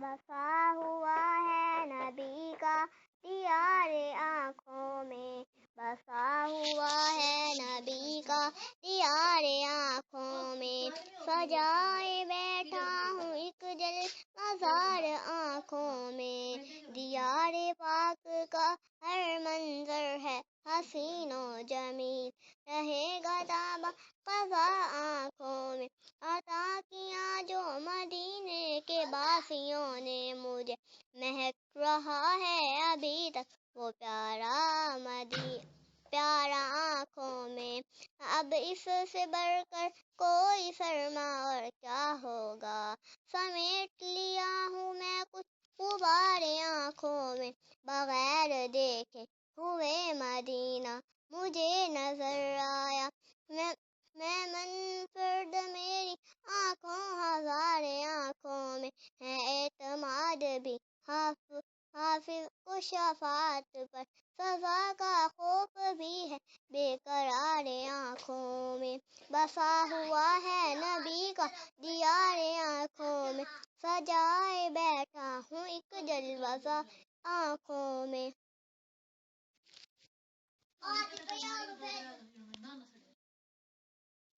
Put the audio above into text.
बसा हुआ है नबी का दियारे आँखों में, बसा हुआ है नबी का दियारे आँखों में, सजाए बैठा हूँ एक जल मज़ार आँखों में, दियारे पाक का हर मंजर है हसीनो जमील, रहेगा दावा क़ज़ा आँखों में, अता किया जो मदीने के बासियों ने मुझे, महक रहा है अभी तक वो प्यारा आँखों में, अब इससे बढ़कर कोई सरमा और क्या होगा, समेट लिया हूँ मैं कुछ गुबारे आँखों में, बगैर देखे हुए मदीना मुझे नजर आया, मैं मनफर्द मेरी आँखों हज़ारे आँखों में, है एतमाद भी हाफिज को शफात पर, सज़ा का खौफ भी है बेकरारे आँखों में, बसा हुआ है नबी का दियारे आँखों में, सजाए बैठा हूँ एक जलवज़ा आँखों में.